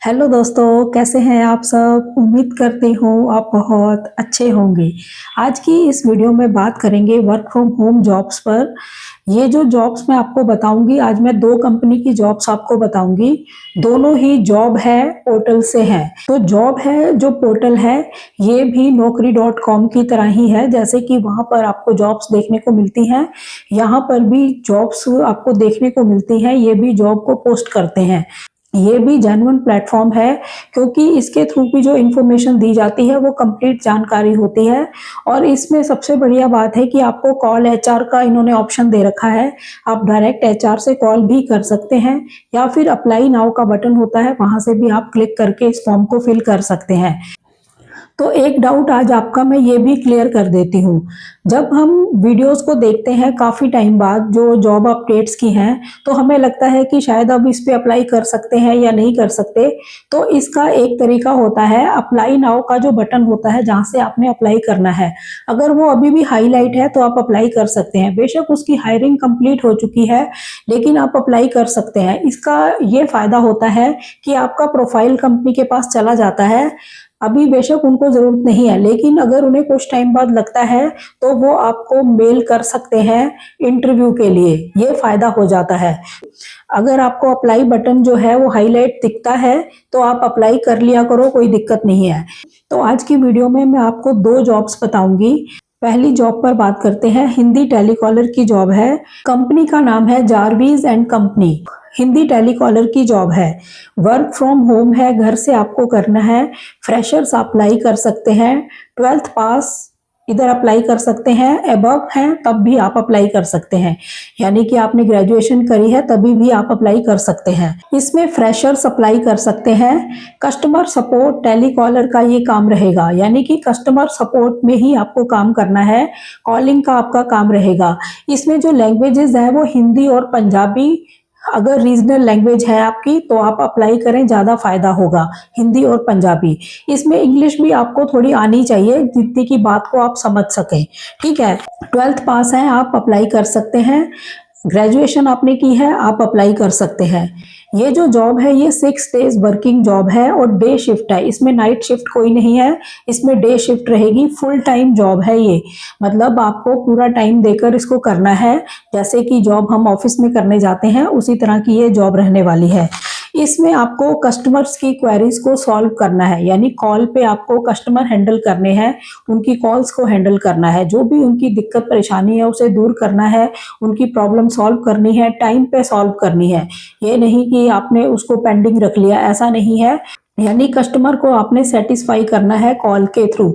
Hello दोस्तों, कैसे हैं आप सब? उम्मीद करती हूँ आप बहुत अच्छे होंगे। आज की इस वीडियो में बात करेंगे वर्क फ्रॉम होम जॉब्स पर। ये जो जॉब्स मैं आपको बताऊंगी, आज मैं दो कंपनी की जॉब्स आपको बताऊंगी। दोनों ही जॉब है पोर्टल से है। तो जॉब है जो पोर्टल है, ये भी naukri.com की तरह ही है। जैसे कि वहां पर आपको जॉब्स देखने को मिलती हैं, यहाँ पर भी जॉब्स आपको देखने को मिलती हैं। ये भी जॉब को पोस्ट करते हैं। ये भी जेन्युइन प्लेटफॉर्म है, क्योंकि इसके थ्रू भी जो इन्फॉर्मेशन दी जाती है वो कंप्लीट जानकारी होती है। और इसमें सबसे बढ़िया बात है कि आपको कॉल एचआर का इन्होंने ऑप्शन दे रखा है। आप डायरेक्ट एचआर से कॉल भी कर सकते हैं, या फिर अप्लाई नाउ का बटन होता है, वहां से भी आप क्लिक करके इस फॉर्म को फिल कर सकते हैं। तो एक डाउट आज आपका मैं ये भी क्लियर कर देती हूँ। जब हम वीडियोस को देखते हैं काफ़ी टाइम बाद जो जॉब अपडेट्स की हैं, तो हमें लगता है कि शायद अब इस पे अप्लाई कर सकते हैं या नहीं कर सकते। तो इसका एक तरीका होता है, अप्लाई नाउ का जो बटन होता है जहाँ से आपने अप्लाई करना है, अगर वो अभी भी हाईलाइट है तो आप अप्लाई कर सकते हैं। बेशक उसकी हायरिंग कंप्लीट हो चुकी है, लेकिन आप अप्लाई कर सकते हैं। इसका ये फायदा होता है कि आपका प्रोफाइल कंपनी के पास चला जाता है। अभी बेशक उनको जरूरत नहीं है, लेकिन अगर उन्हें कुछ टाइम बाद लगता है तो वो आपको मेल कर सकते हैं इंटरव्यू के लिए। ये फायदा हो जाता है। अगर आपको अप्लाई बटन जो है वो हाईलाइट दिखता है तो आप अप्लाई कर लिया करो, कोई दिक्कत नहीं है। तो आज की वीडियो में मैं आपको दो जॉब्स बताऊंगी। पहली जॉब पर बात करते हैं, हिंदी टेलीकॉलर की जॉब है। कंपनी का नाम है जारवीज एंड कंपनी। हिंदी टेलीकॉलर की जॉब है, वर्क फ्रॉम होम है, घर से आपको करना है। फ्रेशर्स अप्लाई कर सकते हैं, 12th पास इधर अप्लाई कर सकते हैं, अबव हैं तब भी आप अप्लाई कर सकते हैं। यानी कि आपने ग्रेजुएशन करी है तभी भी आप अप्लाई कर सकते हैं। इसमें फ्रेशर्स अप्लाई कर सकते हैं। कस्टमर सपोर्ट टेलीकॉलर का ये काम रहेगा, यानी कि कस्टमर सपोर्ट में ही आपको काम करना है। कॉलिंग का आपका काम रहेगा। इसमें जो लैंग्वेजेस है वो हिंदी और पंजाबी। अगर रीजनल लैंग्वेज है आपकी तो आप अप्लाई करें, ज़्यादा फायदा होगा, हिंदी और पंजाबी। इसमें इंग्लिश भी आपको थोड़ी आनी चाहिए, जितनी की बात को आप समझ सकें। ठीक है, 12th पास है, आप अप्लाई कर सकते हैं। ग्रेजुएशन आपने की है, आप अप्लाई कर सकते हैं। ये जो जॉब है ये 6 डेज वर्किंग जॉब है और डे शिफ्ट है। इसमें नाइट शिफ्ट कोई नहीं है, इसमें डे शिफ्ट रहेगी। फुल टाइम जॉब है ये, मतलब आपको पूरा टाइम देकर इसको करना है। जैसे कि जॉब हम ऑफिस में करने जाते हैं उसी तरह की ये जॉब रहने वाली है। इसमें आपको कस्टमर्स की क्वेरीज को सॉल्व करना है, यानी कॉल पे आपको कस्टमर हैंडल करने हैं, उनकी कॉल्स को हैंडल करना है, जो भी उनकी दिक्कत परेशानी है उसे दूर करना है, उनकी प्रॉब्लम सॉल्व करनी है, टाइम पे सॉल्व करनी है। ये नहीं कि आपने उसको पेंडिंग रख लिया, ऐसा नहीं है। यानी कस्टमर को आपने सेटिस्फाई करना है कॉल के थ्रू।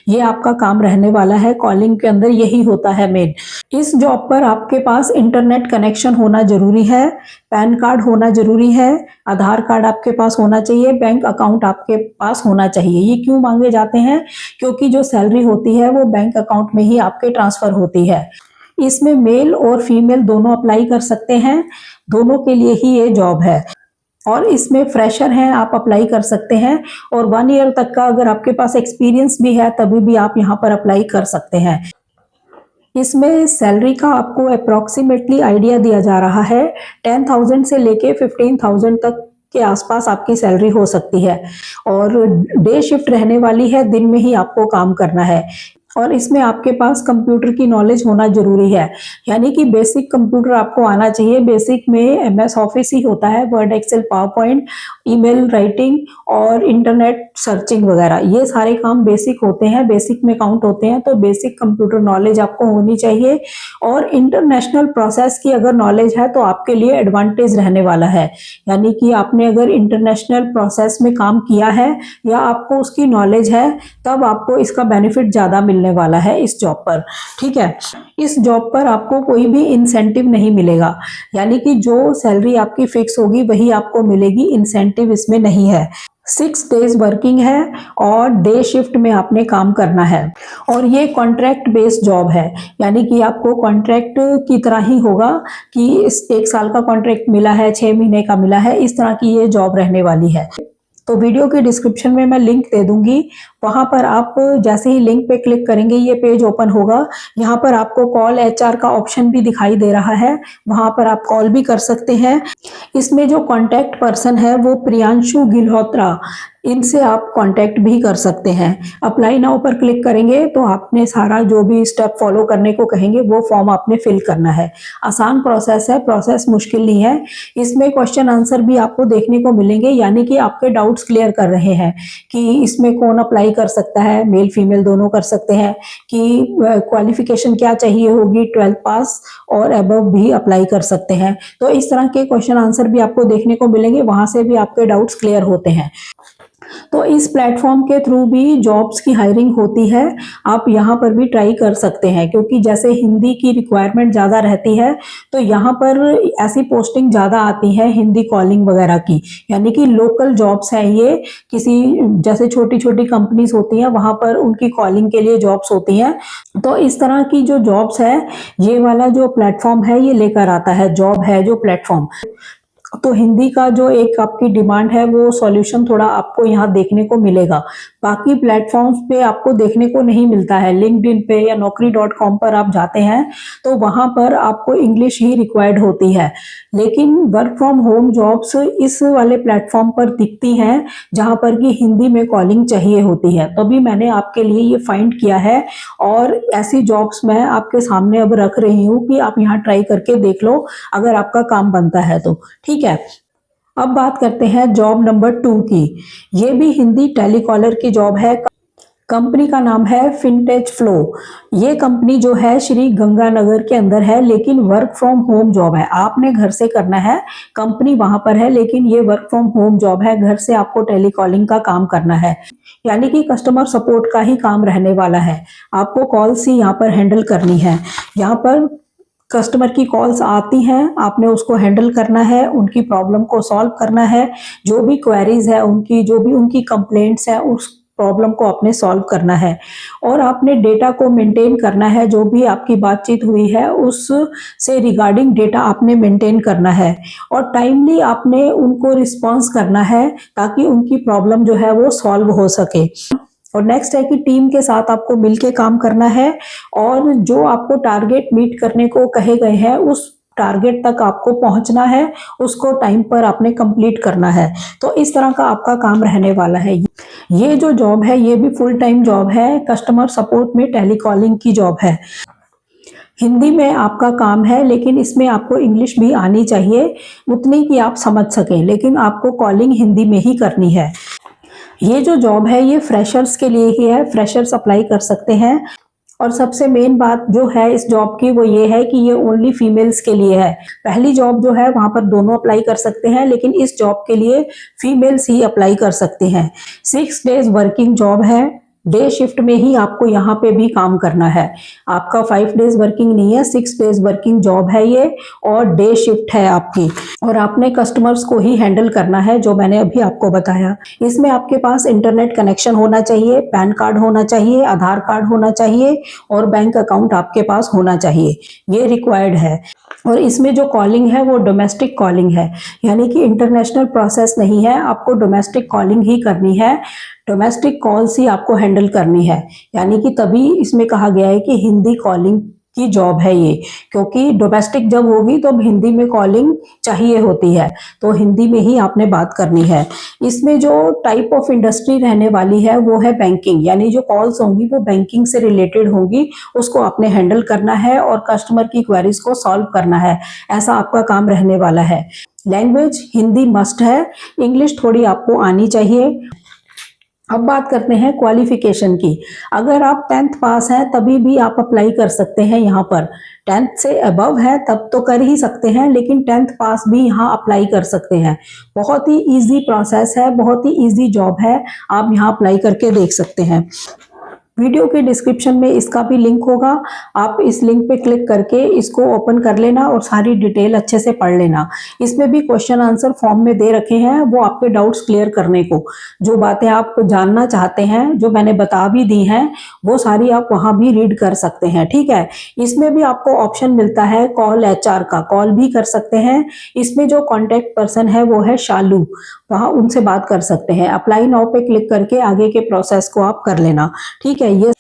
ये आपका काम रहने वाला है, कॉलिंग के अंदर यही होता है मेन। इस जॉब पर आपके पास इंटरनेट कनेक्शन होना जरूरी है, पैन कार्ड होना जरूरी है, आधार कार्ड आपके पास होना चाहिए, बैंक अकाउंट आपके पास होना चाहिए। ये क्यों मांगे जाते हैं? क्योंकि जो सैलरी होती है वो बैंक अकाउंट में ही आपके ट्रांसफर होती है। इसमें मेल और फीमेल दोनों अप्लाई कर सकते हैं, दोनों के लिए ही ये जॉब है। और इसमें फ्रेशर हैं, आप अप्लाई कर सकते हैं। और 1 ईयर तक का अगर आपके पास एक्सपीरियंस भी है तभी भी आप यहाँ पर अप्लाई कर सकते हैं। इसमें सैलरी का आपको अप्रोक्सीमेटली आइडिया दिया जा रहा है, 10,000 से लेके 15,000 तक के आसपास आपकी सैलरी हो सकती है। और डे शिफ्ट रहने वाली है, दिन में ही आपको काम करना है। और इसमें आपके पास कंप्यूटर की नॉलेज होना जरूरी है, यानी कि बेसिक कंप्यूटर आपको आना चाहिए। बेसिक में एमएस ऑफिस ही होता है, Word Excel PowerPoint, email writing और इंटरनेट सर्चिंग वगैरह, ये सारे काम बेसिक होते हैं, बेसिक में काउंट होते हैं। तो बेसिक कंप्यूटर नॉलेज आपको होनी चाहिए। और इंटरनेशनल प्रोसेस की अगर नॉलेज है तो आपके लिए एडवांटेज रहने वाला है, यानी कि आपने अगर इंटरनेशनल प्रोसेस में काम किया है या आपको उसकी नॉलेज है, तब आपको इसका बेनिफिट ज़्यादा मिलने वाला है इस जॉब पर। ठीक है, इस जॉब पर आपको कोई भी इंसेंटिव नहीं मिलेगा, यानी कि जो सैलरी आपकी फिक्स होगी वही आपको मिलेगी, इंसेंटिव इसमें नहीं है। 6 डेज वर्किंग है और डे शिफ्ट में आपने काम करना है। और ये कॉन्ट्रैक्ट बेस्ड जॉब है, यानी कि आपको कॉन्ट्रैक्ट की तरह ही होगा कि इस 1 साल का कॉन्ट्रैक्ट मिला है, 6 महीने का मिला है, इस तरह की ये जॉब रहने वाली है। तो वीडियो के डिस्क्रिप्शन में मैं लिंक दे दूंगी, वहां पर आप जैसे ही लिंक पे क्लिक करेंगे ये पेज ओपन होगा। यहाँ पर आपको कॉल एचआर का ऑप्शन भी दिखाई दे रहा है, वहां पर आप कॉल भी कर सकते हैं। इसमें जो कॉन्टैक्ट पर्सन है वो प्रियांशु गिल्होत्रा, इनसे आप कांटेक्ट भी कर सकते हैं। अप्लाई नाउ पर क्लिक करेंगे तो आपने सारा जो भी स्टेप फॉलो करने को कहेंगे वो फॉर्म आपने फिल करना है। आसान प्रोसेस है, प्रोसेस मुश्किल नहीं है। इसमें क्वेश्चन आंसर भी आपको देखने को मिलेंगे, यानी कि आपके डाउट्स क्लियर कर रहे हैं कि इसमें कौन अप्लाई कर सकता है, मेल फीमेल दोनों कर सकते हैं, कि क्वालिफिकेशन क्या चाहिए होगी, 12th पास और अबव भी अप्लाई कर सकते हैं। तो इस तरह के क्वेश्चन आंसर भी आपको देखने को मिलेंगे, वहां से भी आपके डाउट्स क्लियर होते हैं। तो इस प्लेटफॉर्म के थ्रू भी जॉब्स की हायरिंग होती है, आप यहाँ पर भी ट्राई कर सकते हैं, क्योंकि जैसे हिंदी की रिक्वायरमेंट ज़्यादा रहती है तो यहाँ पर ऐसी पोस्टिंग ज़्यादा आती है हिंदी कॉलिंग वगैरह की, यानी कि लोकल जॉब्स हैं ये। किसी जैसे छोटी छोटी कंपनीज होती हैं वहाँ पर उनकी कॉलिंग के लिए जॉब्स होती हैं। तो इस तरह की जो जॉब्स है ये वाला जो प्लेटफॉर्म है ये लेकर आता है, जॉब है जो प्लेटफॉर्म। तो हिंदी का जो एक आपकी डिमांड है वो सॉल्यूशन थोड़ा आपको यहाँ देखने को मिलेगा, बाकी प्लेटफॉर्म्स पे आपको देखने को नहीं मिलता है। लिंक्डइन पे या naukri.com पर आप जाते हैं तो वहां पर आपको इंग्लिश ही रिक्वायर्ड होती है, लेकिन वर्क फ्रॉम होम जॉब्स इस वाले प्लेटफॉर्म पर दिखती हैं जहां पर कि हिंदी में कॉलिंग चाहिए होती है। तभी मैंने आपके लिए ये फाइंड किया है और ऐसी जॉब्स मैं आपके सामने अब रख रही हूँ कि आप यहाँ ट्राई करके देख लो अगर आपका काम बनता है तो। ठीक है, अब बात करते हैं जॉब नंबर 2 की। ये भी हिंदी टेलीकॉलर की जॉब है। कंपनी का नाम है फिनटेच फ्लो। ये कंपनी जो है श्री गंगानगर के अंदर है, लेकिन वर्क फ्रॉम होम जॉब है, आपने घर से करना है। कंपनी वहां पर है लेकिन ये वर्क फ्रॉम होम जॉब है, घर से आपको टेलीकॉलिंग का काम करना है, यानी कि कस्टमर सपोर्ट का ही काम रहने वाला है। आपको कॉल्स ही यहाँ पर हैंडल करनी है। यहाँ पर कस्टमर की कॉल्स आती हैं, आपने उसको हैंडल करना है, उनकी प्रॉब्लम को सॉल्व करना है, जो भी क्वेरीज है उनकी, जो भी उनकी कंप्लेंट्स हैं उस प्रॉब्लम को आपने सॉल्व करना है। और आपने डेटा को मेंटेन करना है, जो भी आपकी बातचीत हुई है उस से रिगार्डिंग डेटा आपने मेंटेन करना है, और टाइमली आपने उनको रिस्पॉन्स करना है ताकि उनकी प्रॉब्लम जो है वो सॉल्व हो सके। और नेक्स्ट है कि टीम के साथ आपको मिलके काम करना है, और जो आपको टारगेट मीट करने को कहे गए हैं उस टारगेट तक आपको पहुंचना है, उसको टाइम पर आपने कंप्लीट करना है। तो इस तरह का आपका काम रहने वाला है। ये जो जॉब है ये भी फुल टाइम जॉब है, कस्टमर सपोर्ट में टेलीकॉलिंग की जॉब है। हिंदी में आपका काम है, लेकिन इसमें आपको इंग्लिश भी आनी चाहिए, उतनी कि आप समझ सकें, लेकिन आपको कॉलिंग हिंदी में ही करनी है। ये जो जॉब है ये फ्रेशर्स के लिए ही है, फ्रेशर्स अप्लाई कर सकते हैं। और सबसे मेन बात जो है इस जॉब की वो ये है कि ये ओनली फीमेल्स के लिए है। पहली जॉब जो है वहां पर दोनों अप्लाई कर सकते हैं, लेकिन इस जॉब के लिए फीमेल्स ही अप्लाई कर सकते हैं। 6 डेज वर्किंग जॉब है, डे शिफ्ट में ही आपको यहाँ पे भी काम करना है। आपका 5 डेज वर्किंग नहीं है, 6 डेज वर्किंग जॉब है ये, और डे शिफ्ट है आपकी, और आपने कस्टमर्स को ही हैंडल करना है जो मैंने अभी आपको बताया। इसमें आपके पास इंटरनेट कनेक्शन होना चाहिए, पैन कार्ड होना चाहिए, आधार कार्ड होना चाहिए, और बैंक अकाउंट आपके पास होना चाहिए, ये रिक्वायर्ड है। और इसमें जो कॉलिंग है वो डोमेस्टिक कॉलिंग है, यानी कि इंटरनेशनल प्रोसेस नहीं है, आपको डोमेस्टिक कॉलिंग ही करनी है, डोमेस्टिक कॉल्स ही आपको हैंडल करनी है। यानी कि तभी इसमें कहा गया है कि हिंदी कॉलिंग की जॉब है ये, क्योंकि डोमेस्टिक जब होगी तो अब हिंदी में कॉलिंग चाहिए होती है, तो हिंदी में ही आपने बात करनी है। इसमें जो टाइप ऑफ इंडस्ट्री रहने वाली है वो है बैंकिंग, यानी जो कॉल्स होंगी वो बैंकिंग से रिलेटेड होंगी, उसको आपने हैंडल करना है और कस्टमर की क्वेरीज को सॉल्व करना है, ऐसा आपका काम रहने वाला है। लैंग्वेज हिंदी मस्ट है, इंग्लिश थोड़ी आपको आनी चाहिए। अब बात करते हैं क्वालिफिकेशन की। अगर आप 10th पास हैं तभी भी आप अप्लाई कर सकते हैं यहाँ पर, 10th से अबव है तब तो कर ही सकते हैं, लेकिन 10th पास भी यहाँ अप्लाई कर सकते हैं। बहुत ही इजी प्रोसेस है, बहुत ही इजी जॉब है, आप यहाँ अप्लाई करके देख सकते हैं। वीडियो के डिस्क्रिप्शन में इसका भी लिंक होगा, आप इस लिंक पे क्लिक करके इसको ओपन कर लेना और सारी डिटेल अच्छे से पढ़ लेना। इसमें भी क्वेश्चन आंसर फॉर्म में दे रखे हैं, वो आपके डाउट्स क्लियर करने को, जो बातें आप जानना चाहते हैं जो मैंने बता भी दी हैं वो सारी आप वहां भी रीड कर सकते हैं। ठीक है, इसमें भी आपको ऑप्शन मिलता है कॉल HR का, कॉल भी कर सकते हैं। इसमें जो कॉन्टेक्ट पर्सन है वो है शालू, वहां उनसे बात कर सकते हैं। अप्लाई नाउ पे क्लिक करके आगे के प्रोसेस को आप कर लेना। ठीक है, ये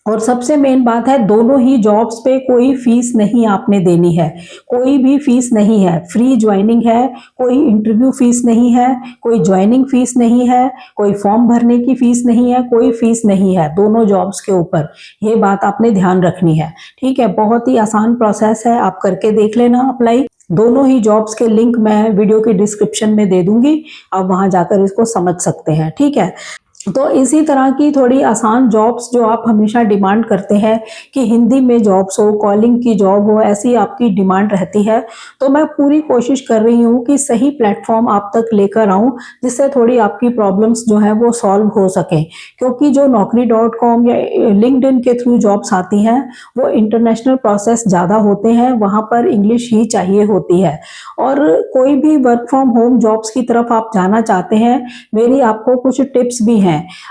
और सबसे मेन बात है, दोनों ही जॉब्स पे कोई फीस नहीं आपने देनी है, कोई भी फीस नहीं है, फ्री ज्वाइनिंग है, कोई इंटरव्यू फीस नहीं है, कोई ज्वाइनिंग फीस नहीं है, कोई फॉर्म भरने की फीस नहीं है, कोई फीस नहीं है दोनों जॉब्स के ऊपर। ये बात आपने ध्यान रखनी है। ठीक है, बहुत ही आसान प्रोसेस है, आप करके देख लेना अप्लाई। दोनों ही जॉब्स के लिंक मैं वीडियो के डिस्क्रिप्शन में दे दूंगी, आप वहां जाकर इसको समझ सकते हैं। ठीक है, तो इसी तरह की थोड़ी आसान जॉब्स जो आप हमेशा डिमांड करते हैं कि हिंदी में जॉब्स हो, कॉलिंग की जॉब हो, ऐसी आपकी डिमांड रहती है, तो मैं पूरी कोशिश कर रही हूँ कि सही प्लेटफॉर्म आप तक लेकर आऊँ, जिससे थोड़ी आपकी प्रॉब्लम्स जो है वो सॉल्व हो सके। क्योंकि जो Naukri.com या LinkedIn के थ्रू जॉब्स आती हैं वो इंटरनेशनल प्रोसेस ज़्यादा होते हैं, वहाँ पर इंग्लिश ही चाहिए होती है। और कोई भी वर्क फ्रॉम होम जॉब्स की तरफ आप जाना चाहते हैं, मेरी आपको कुछ टिप्स भी हैं।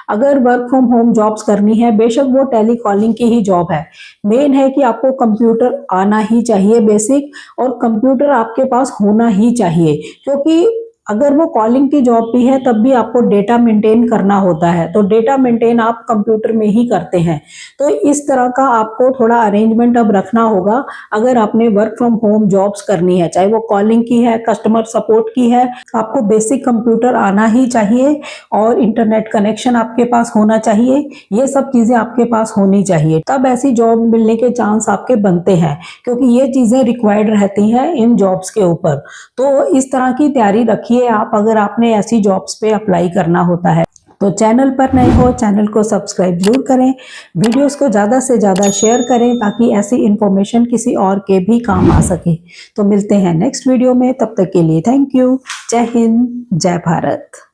अगर वर्क फ्रॉम होम जॉब्स करनी है, बेशक वो टेली कॉलिंग की ही जॉब है, मेन है कि आपको कंप्यूटर आना ही चाहिए बेसिक, और कंप्यूटर आपके पास होना ही चाहिए। क्योंकि अगर वो कॉलिंग की जॉब भी है तब भी आपको डेटा मेंटेन करना होता है, तो डेटा मेंटेन आप कंप्यूटर में ही करते हैं। तो इस तरह का आपको थोड़ा अरेंजमेंट अब रखना होगा अगर आपने वर्क फ्रॉम होम जॉब्स करनी है, चाहे वो कॉलिंग की है, कस्टमर सपोर्ट की है। आपको बेसिक कंप्यूटर आना ही चाहिए और इंटरनेट कनेक्शन आपके पास होना चाहिए। ये सब चीजें आपके पास होनी चाहिए, तब ऐसी जॉब मिलने के चांस आपके बनते हैं, क्योंकि ये चीजें रिक्वायर्ड रहती हैं इन जॉब्स के ऊपर। तो इस तरह की तैयारी रखिए आप, अगर आपने ऐसी जॉब्स पे अप्लाई करना होता है। तो चैनल पर नए हो, चैनल को सब्सक्राइब जरूर करें, वीडियोस को ज़्यादा से ज़्यादा शेयर करें ताकि ऐसी इंफॉर्मेशन किसी और के भी काम आ सके। तो मिलते हैं नेक्स्ट वीडियो में, तब तक के लिए थैंक यू। जय हिंद, जय भारत।